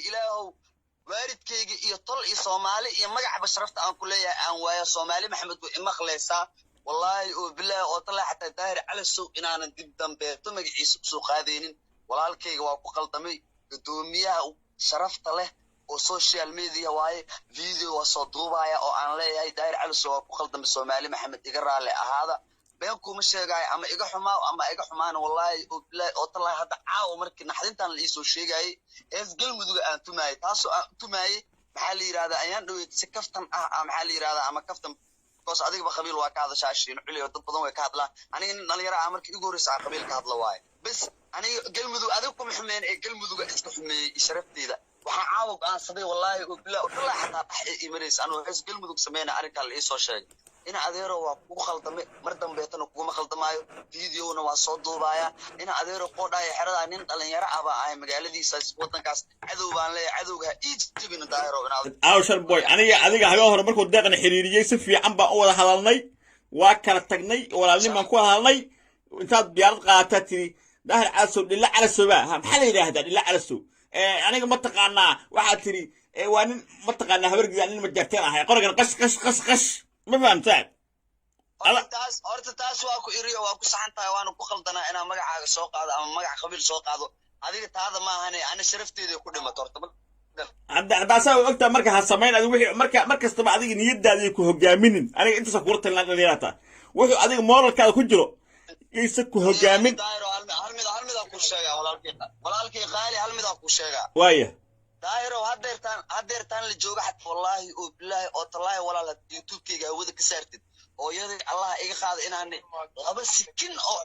إلهو وارد كي يطل صومالي يمجع بشرفت أن كلية أن ويا صومالي محمد وإمخلصا والله وبالله وطلع حتى داير على السوق إن أنا جدا بيتم سوق هذين والله الكي وقل دمي دوميها شرفت له وسوشيال ميديا واي فيديو وصدوبايا أو أنا ليه داير على السوق وقل دم الصومالي محمد يقرأ لي هذا بينكم مش جاي أما إيجا حما أما إيجا حمان والله وطلع هذا عاو مركز نحدين تان الإيسو شيء جاي إيش قل مدوق أنتم ماي تاسو أنتم ماي محلي هذا أيام دو يتسكفتم محلي هذا أما كفتم كوس أديك بخبيل واقع شاشين عليه وتبضون وكهذلا أنا يرى عمرك يقول على قبيل كهذلا واي بس أنا قل مدوق أديكم حمين قل مدوق إيش حمي شرفتي ذا وحعاوق أنا صديق والله وطلع حتى إيمريس أنا إيش قل مدوق سمينا أريك الإيسو شيء إن أديره وخلطم مردم بيتنا وكوما خلطمايو فيديو نواسود دوبايا إن أديره قودا يحرد عنين قلنا يرى أبا عاي مقالدي ساس وطن كاس عدو بان لي عدوها إيجابين دايره أو شربوي أنا أديك هجوهر مركو دقن حريري سفي عم بقول هذالني وكان تجني ولا لي من كوا هذالني وأنت بيارد قاتتني ده العسو لله على السبا هم حلي ده لله على السو أنا متقنا واحد تري وأنا متقنا هبرق يعني متجرتين هاي قرقنا قش ما فهمت أرتاس واكو إيريا واكو سحن تايوان وكو خلطنا أنا مجا سوق هذا أما مجا خبير سوق هذا هذه هذا ما أنا شرفتي ذي كل ما ترتب هذا سوى وقتها مركز هالسمين هذا وحي مركز تبع هذه نيد هذه كهجامين أنا أنت سكورت لنا لياتا وحي هذه مورا كذا كجرو يسكو هجامين هل مذا كوشيا ولا الكي خالي هل مذا كوشيا وايه دايرو هديرتان اللي حتى والله وبالله وطلعي ولا لا يوتيوب كيغا ودا كسارتد oo yadi Allah iga qaad inaan laba sikin oo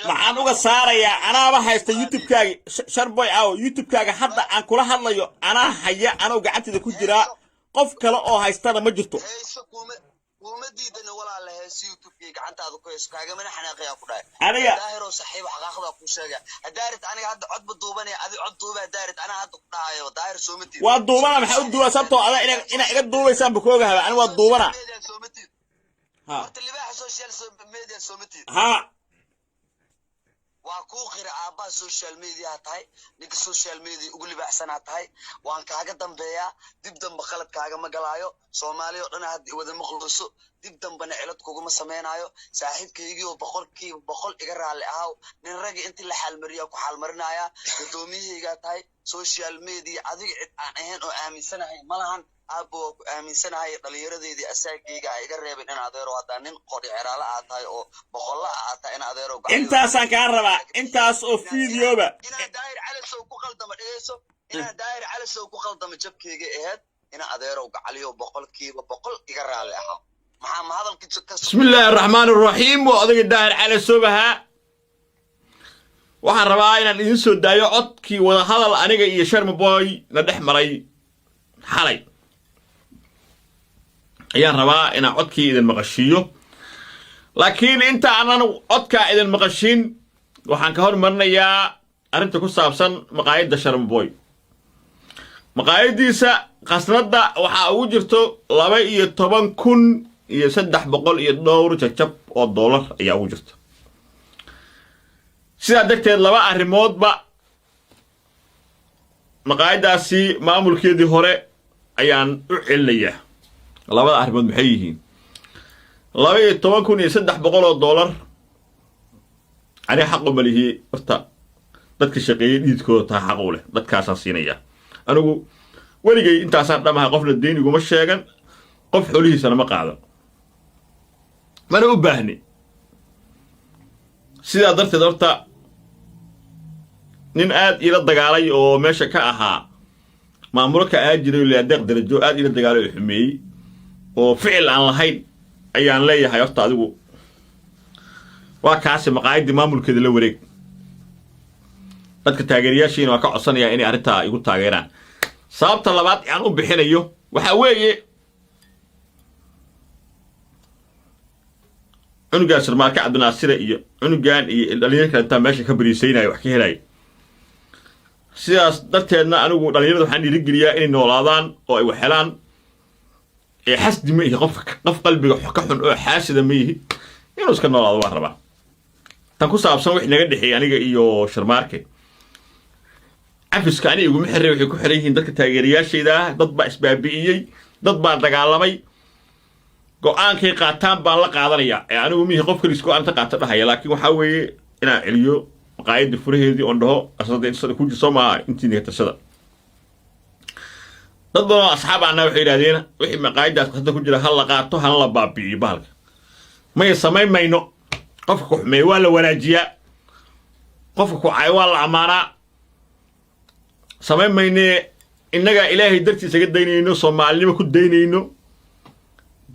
waxaan uga saaraya anaaba haysta youtube kaaga sharboy aaw youtube kaaga hadda aan kula hadlayo ana haya ana gacantida ku jira qof kale oo haystana ma jirto وما ديدنا ولا على يوتيوب gacanta aad ku hayso kaaga mana xanaaqaya ku dhaay aniga daahiro saxiib xaqaaqda ku sheega hadaarit aniga hadda cod baduubanay adi cod duuba daarit ana hadda ku dhaayo daahir soomati waa duubana maxay u duuba sabto ada ina iga duubaysan bukooga haba ani waa duubana ha libaax social media soomati ha waa ku qira aaba social media tahay ninka social media ugu libaaxsana tahay waan kaaga dambeeya dib dambe khalad kaaga ma galaayo Soomaaliya oo dhan hadii wada maqluuso dib dambana cilad kugu ma sameeynayo saaxiibkaygi oo boqol iga raali ahaw nin rag intii la xalmariyo ku xalmarinaya gudoomiyayga tahay social media adiga cid aan ahayn oo aaminsanahay malahan aabo ku aaminsanahay dhalinyaradeedii asaagayga iga reebin in adeero hada nin qori xiraala ah tahay oo boqolla ah tahay in adeero intaas aan ka rabaa intaas oo fiidiyoba ina daayir cali soo ku qaldama dhigayso ina daayir cali soo ku qaldama jabkayga ahayd ina adeero gacaliyo boqolkiiba boqol iga raali ahaw maxaa hadalkiisa بسم الله الرحمن الرحيم وأدق الداهر على سوبها waxaan rabaa inaan idin soo daayo codkii wada hadal aniga iyo Sharmaboy la dhaxmaray xalay ayaan rabaa inaan codkii idin maqashiyo laakiin inta aanan codka idin maqashin waxaan ka hormarinayaa arinta ku saabsan maqaayadda Sharmaboy maqaayadiisa qasnada waxa ugu jirto 12,000 iyo 300 iyo dhowr jajab oo dollar ayaa ugu jirta sida dadkeed laba arrimoodba maqaayadaasi maamulkeedii hore ayaan u celinayaa labada arrimood maxay yihiin 12,000 iyo 300 oo dollar ani xaq u malihi horta dadka shaqeeyay dhiidkooda taa xaq u leh dadkaasaan siinaya anigu weligay intaasaan dhamahay qofna deyniguma sheegan qof xoolihiisana ma qaado mana u baahni sidaa darteed horta nin aad ila dagaalay oo meesha ka ahaa maamulo ka aajiray leedeeq darajo aad ila dagaalay oo xumeeyay oo ficil aan lahayn ayaan leeyahay horta adigu waa kaasi maqaayadii maamulkeeda la wareeg dadka taageerayaashiina waa ka codsanaya inay arrintaa igu taageeraan sababta labaad aan u bixinayo waxa weeye cunugan Sharmaarka Cabdinaasir iyo cunugan iyo dhalinyarada inta meesha ka bariisaynay wax ka helay sidaas darteedna anigu dhalinyarada waxaan dhiirigeliyaa inay noolaadaan oo ay wax helaan ee xasdi ma qof qalbiga ka xun oo xaasida ma yihi inuu iska noolaado wax rabaa tan ku saabsan wix naga dhixay aniga iyo Sharmaarka cafiska ani iguma xirray waxay ku xiran yihiin dadka taageerayaashayda ah dad baa isbaabi'iyey dad baa dagaalamay go'aankay qaataan baan la qaadanayaa ee anigu mihii qof kaliis go'aanta qaata dhahaya laakiin waxaa weeye inaan celiyo maqaayadda furaheedii oon dhaho asada intasada ku jirso maaha intii negatashada dad badan oo asxaab ahna waxay yidhahdeen wixii maqaayaddaas qasada ku jira ha la qaato hana la baabi'iyo bahalka maya samayn mayno qofka ku xumeeya waa la wanaajiyaa qofka ku caayo waa la ammaanaa samayn maynee innagaa ilaahay dartiisa ga daynayno soomaalinimo ku daynayno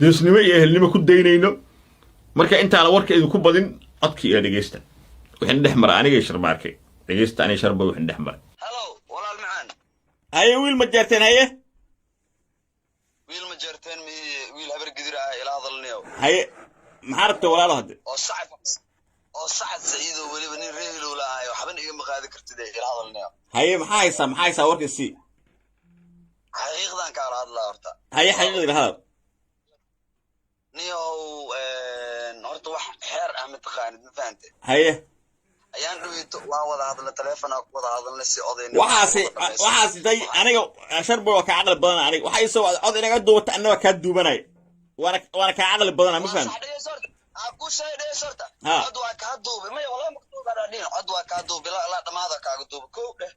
deesnimo iyo ehelnimo ku daynayno marka intaana warka idinku badin codkii ila dhegeysta wixin dhex mara aniga sharmaarkay dhegeysta aniga sharba wixin dhex mara halo walaal macaan haye wiil ma jeerteen haye wiil ma jeerteen wiil habar gidir ah ila hadalniyo haye maxaa rabtay walaalo hadde oo sacad saciido weliba nin reehilow la ahayo waxban iga maqaadi kartid ila hadalniyo haye maxaa haysaa warka sii xaqiiqdan kaala hadlaa horta haye xaqiiqda hadal niyow horta wax xeer ah mataqaanid ma fahante haye ayaan dhaweyto waa wada hadla telefonaa ku wada hadalna si odayna waxaas day aniga sharba waa kaa caqli badan aniga waxay soo cod inaga duubata annaga kaa duubanay waana kaa caqli badan ma fahante aku shay dheesorta cod waa kaa duubay maya walaa maktuuba dhaadhin cod waa kaa duubay la dhamaada kaaga duuba kow dheh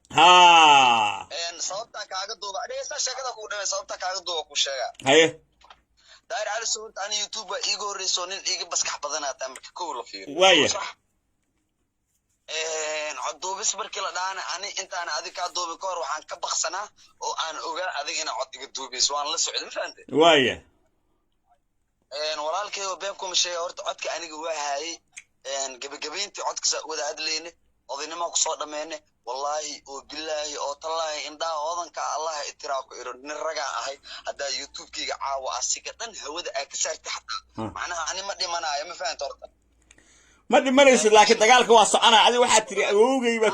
sababtaa kaaga duuba dhegeysta sheekada kugu dhamay sababtaa kaaga duuba ku sheega haye daahir cali sawirta ani youtube waa iiga horreyso nin iiga baskax badanaata marka kow la fiiriyo waaya cod duubis markii la dhaana ani intaana adig kaa duubin ka hor waxaan ka baksanaa oo aan ogaa adig ina cod iga duubayso waan la socday ma fahante waaya walaalkayoo been kuma sheega horta codka aniga waa haayay gebagabayntii codkasa wada hadlayne odaynima kusoo dhammeene wallaahi oo bilaahi oo tallaahi indhaha odanka allaha itiraa ku iro nin ragaan ahay haddaa youtubekayga caawa asiga dhan hawada aa ka saartay xataa macnaha ani ma dhimanaayo ma fahanta horta ma dhimanaysid laakiin dagaalka waa soconaa adi waxaad tiri awowgaybaa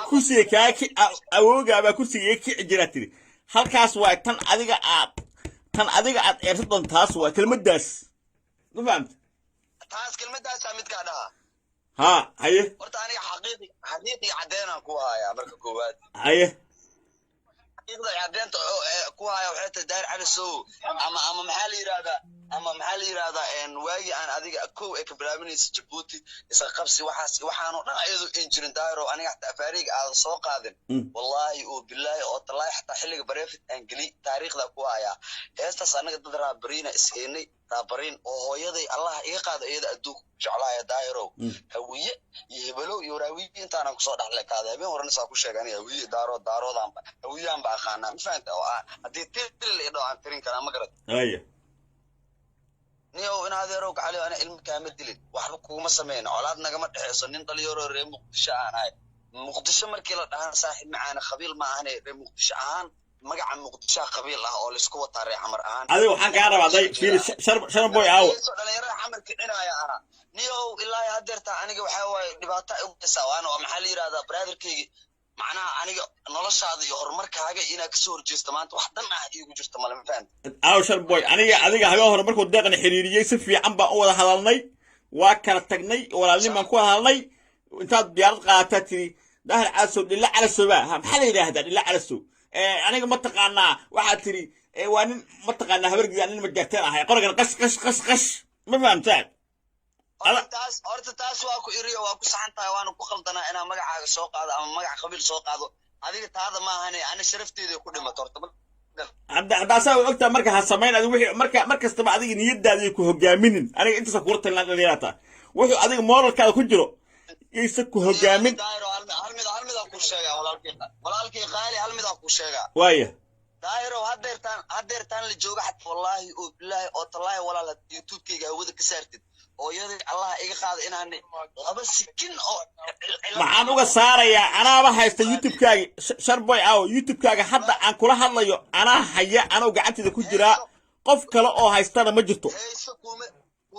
awowgaabaa kursiga iga kici jiraa tiri halkaas waa tan adiga aad eersa doontaas waa kelmaddaas ma fahamta taas kelmadaasaa midkaa dhaha ها هيه horta aniga xaqiiqi cadeenaan ku hayaa marka koowaad هيه xaqiiqda cadeenta ku haya waxay tahay daahir cali sow ama maxaa la yiraahdaa waagi aan adiga kow ee ka bilaabinaysa Djibouti isa qabsi waxaan oo dhan ayadu in jirin daahir oo aniga xataa faariig aan soo qaadin wallahi oo billahi oo talaahi xataa xilliga bareefid aan geli taariikhda ku haya heestaas anaga dad raabariina iseenay raabarin oo hooyaday allah iga qaado iyada adduunka jeclaaya daahirow hawiye iyo hebelo iyo raawiye intaana ku soo dhaxlay kaada habeen horena saa ku sheegan hawiye daaroodaan hawiyaan ba aqaanaa ma fahanta haddii tiril iyo aan tirin karaa ma garad haya niyow in adeerow gacali ana ilmi kaama dilin waxba kuguma sameyn colaad nagama dhexeyso nin dhalinyaro reer muqdisho aan ahay muqdisho markii la dhahan saaxiib macaana qabiil ma ahane reer muqdisho ahaan magaca muqdisho qabiil ah oo la isku wataa reer xamar ahaan adiga waxaan kaa rabaa day fiir shan boy aaw dhalinyarada xamarka dhinaya ah niyow ilaahay hadeerta aniga waxaa waaye dhibaato u geysaa waana maxaa la yiraahdaa brotherkaygi macnaha aniga noloshaada iyo horumarkaaga inaad kasoo horjeesto maanta wax dhan ah iigu jirto male ma fahan aaw shan boy adiga habeen hore markuu deeqna xiriiriyey si fiican baan u wada hadalnay waa kala tagnay walaalnimaan ku hadalnay intaad diyaarad qaadataa tiri daahir calasow dhilla calasoba maxaa la yidhaahdaa dhilla calasow aniga ma taqaanaa waxaad tiri waa nin ma taqaanaa habargidaa nin majarteen ahay qorigan qash ma fahamtaan horta taas waa ku iriyo waa ku saxan tahay waana ku qaldanaa inaa magacaaga soo qaado ama magac qabiil soo qaado adiga taada maahane ana sharafteeda ku dhimato horta haddaasaa ogtaa marka ha samayn adiga wixii mar kastaba adiga niyadaada ku hogaaminin aniga intaasa kula talin dhalinyarata wuxuu adiga mooralkaada ku jiro yaysa ku hogaamin hal mid ku sheegaa walaalkii qaali hal mid ku sheegaa waaya daahiro hadeertaan la jooga xataa wallaahi oo bilaahi oo tallaahi walaal youtubekayga hawada ka saartid hooyadii allah iga qaada inaan laba sikin oo maxaan uga saarayaa anaaba haysta youtubekaaga sharboy aaw youtubekaaga hadda aan kula hadlayo anaa haya anoo gacanteeda ku jiraa qof kale oo haystana ma jirto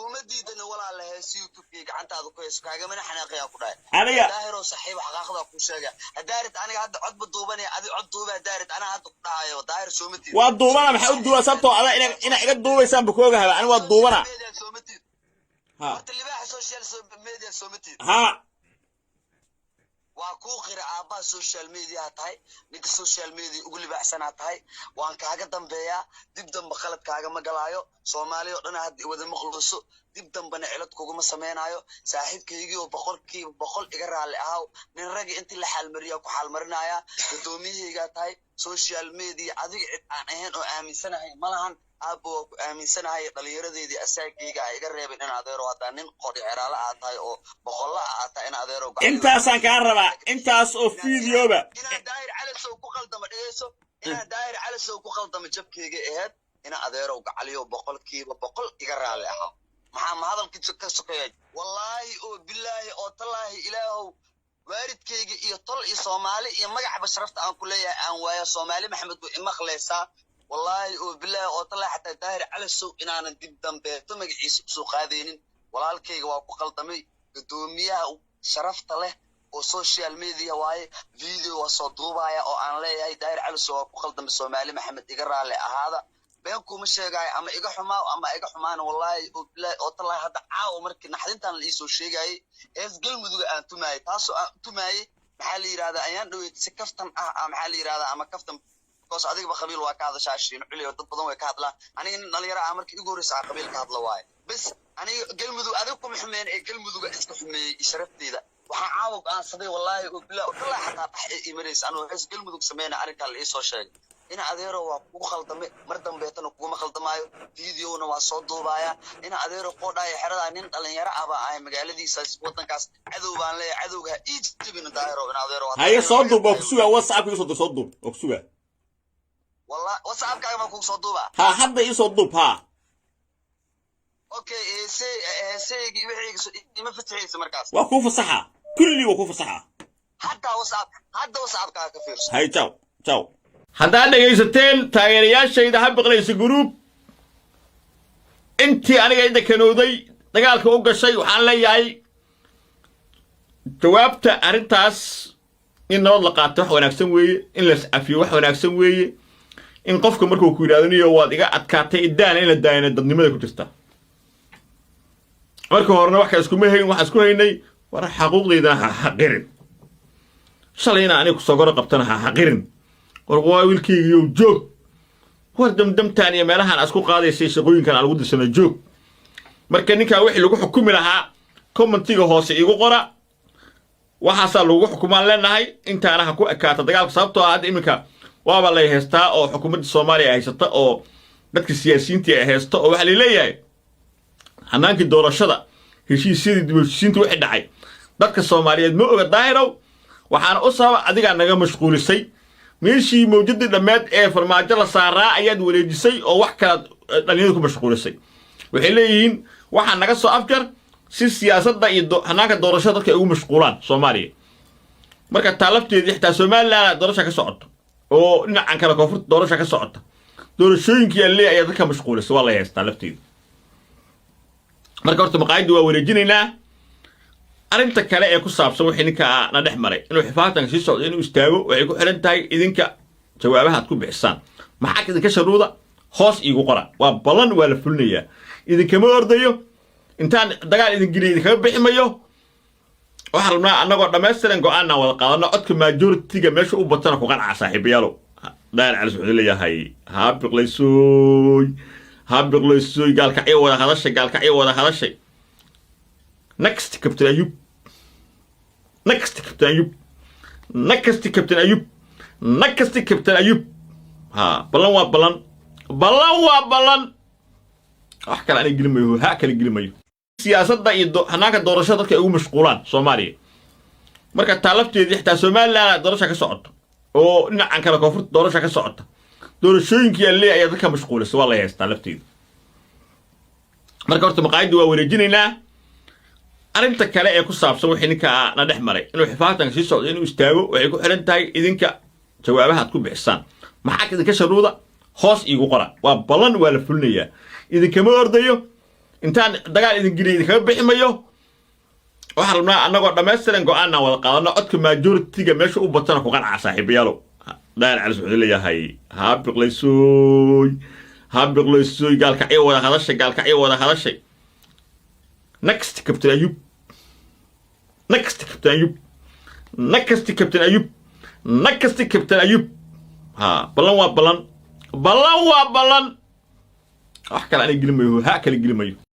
kuma diidana walaal hees youtubekayga gacantaada ku hayso kaagamana xanaaqayaa ku dhahay aniga daahiro saaxiib xaqaaqda ku sheega hadaarid aniga hadda cod ba duubanaya adi cod duuba hadaarid ana hadda ku dhahayo daahir soomatiid waa duubana maxaa u duuba sababtoo ada ina iga duubaysaan ba ku ogahaba ani waa duubana horta libaaxa social media soomatiid ha waa kuu qira aabbaha social media tahay ninka social media ugu libaaxsanaa tahay waan kaaga dambeeyaa dib dambe khalad kaagama galaayo soomaali oo dhan hadda wada maqluuso dib dambena cilad kuguma samaynayo saaxiibkaygii oo boqol iga raalli ahaw nin ragi intii la xaalmariya ku xaalmarinaya gudoomiyahaygaa tahay social media adiga cid aan ahayn oo aaminsanahay malahan aabbo waa ku aaminsanahay dhallinyaradeedii asaagayga ha iga reebin in adeero haddaa nin qodhi ceraala aad tahay oo boqolla aad tahay in adeero intaasaan kaa rabaa intaas oo fiidiyoba inaan daahir calasow ku qaldama dhegeyso inaan daahir calasow ku qaldama jabkayga aheyd ina adeerow gacaliyo boqolkiiba boqol iga raalli ahaa maxaa ma hadalkiisa ka sokeeyay wallaahi oo bilaahi oo tallaahi ilaahow waaridkayga iyo tol iyo soomaali iyo magacba sharafta aan ku leeyahay aan waaya soomaali maxamed way imaqleysaa wallaahi oo bilaahi oo tallaahi xataa daahir calasow inaanan dib dambeeto magaciisa usoo qaadaynin walaalkayga waa ku qaldamay gudoomiyaha sharafta leh oo social media waaye video waa soo duubaya oo aan leeyahay daahir calasow waa ku qaldamay soomaali maxamed iga raalli ahaada been kuma sheegaayo ama iga xumaa ama iga xumaana wallaahi oo bilaahi oo tallaahi hadda caawa markii naxdintaan la iisoo sheegayay hees galmuduga aan tumaayay taasoo aan tumaayay maxaa la yidhahdaa ayaan dhaweyd si kaftan ah maxaa la yidhahdaa ama kaftan because adigaba qabiil waa ka hadashaa shiin culiyo dad badan way ka hadlaan aniga nin dhalinyaro ah markii igu horreysa aan qabiil ka hadla waaye bas aniga galmudug adiga kuma xumeyn ee galmuduga iska xumeeyey sharafteeda waxaan caawa go'aansaday wallaahi oo bilaahi oo tallaahi xataa dhax ee imanaysa anuu hees galmudug sameyna arrinkaa la iisoo sheegay ina adeero waa kugu khaldamay mar dambeetana kuguma khaldamaayo videona waa soo duubaya ina adeero qoodhaya xeradaa nin dhalinyaro ah baa ahay magaaladiisaas waddankaas cadow baan leeyahay cadowga ha ii jabina daahiro ina adeero haye soo duub oo kusuga whatsappka isoo soo duub oo kusuga والله واتساب كاغا ما كوك سو دوبا ها حدا يسو دوب ها اوكي سي وحي ما فتحيس مركاس waa kuu fasaxa kulli waa kuu fasaxa حتى واتساب كاغا كفيرس hay ciao haddaad dhegaysateen taageerayaashayda ha biqlaysa guruub intii aniga inta kanooday dagaalka u gashay waxaan leeyahay jawaabta arrintaas in nabad la qaato wax wanaagsan weeye in las cafiyo wax wanaagsan weeye in qofka markuu ku yidhaahdo niyo waad iga adkaatay idaana in la daayana dadnimada ku jirta marka horena wax ka iskuma hayn waxaan isku haynay war xaquuqdeydana ha xaqirin shalayna aniga kusoo goro qabtana ha xaqirin war waa wiilkaygiiyow joog war damdamtaan iyo meelahaan asku qaadaysay shaqooyinkan aan lagu dirsana joog marka ninkaa wixii lagu xukumi lahaa commentiga hoose igu qora waxaasaa lagu xukumaan leenahay intaana ha ku ekaata dagaalka sababtoo ah hadda iminka waaba lay haystaa oo xukuumadda soomaaliya haysata oo dadka siyaasiyiintii ay haysto oo waxaa laleeyahay hanaankii doorashada heshiisyadii dib u heshiisiintii wixii dhacay dadka soomaaliyeed ma oga daahirow waxaana u sababa adigaa naga mashquulisay meeshii mawjadii dhammeed ee farmaajo la saaraa ayaad wareejisay oo wax kalaad dhalinyadu ku mashquulisay waxay leeyihiin waxaa naga soo afjar si siyaasadda iyo hanaanka doorashada dadka ay ugu mashquulaan soomaaliya marka taa lafteedii xitaa somaliland doorasha ka socoto oo dhinacan kale koonfurta doorasha ka socota doorashooyinkii alle ayaa dadka mashquulisay waa la haystaa lafteeda marka horta maqaayadda waa wareejinaynaa arrinta kale ee ku saabsan wixii ninka na dhex maray inuu xifaatanka sii socdo inuu istaago waxay ku xiran tahay idinka jawaabaha aad ku bixisaan maxaa idinka sharuuda hoos iigu qora waa ballan waa la fulinayaa idinkama ordayo intaan dagaal idin geliya idinkaga bixi mayo waxaan rabnaa annagoo dhammaystiran go'aanaan wada qaadano codka majoritiga meesha u batana ku qancaa saaxiibayaalow daahir calis wuxuu leeyahay ha biqlaysoy gaalkacyo wada hadashay next captain ayub ha ballan waa ballan wax kale ana geli mayo ha kale geli mayo siyaasadda iyo hanaanka doorashada dadka ay ugu mashquulaan soomaaliya marka taa lafteedii xitaa somaliland doorasha ka socoto oo dhinacan kale koonfurta doorasha ka socota doorashooyinkii alle ayaa dadka mashquulisay waa la haystaa lafteeda marka horta maqaayadda waa wareejinaynaa arrinta kale ee ku saabsan wixii ninka na dhex maray inuu xifaatanka sii socdo inuu istaago waxay ku xiran tahay idinka jawaabaha aad ku bixisaan maxaa idinka sharuuda hoos iigu qora waa ballan waa la fulinayaa idinkama ordayo intaan dagaal idin geliya idinkaga bixi mayo waxaan rabnaa annagoo dhammaystiran go'aanaan wada qaadano codka majoritiga meesha u batana ku qancaa saaxiibayaalow daahir calis wuxuu leeyahay ha biqlaysoy gaalkacyo wada hadashay next captain ayub نكستي كابتن أيوب نكستي كابتن أيوب ها بلان وبلان بلان وبلان أحكي عن الجلميو هاكل الجلميو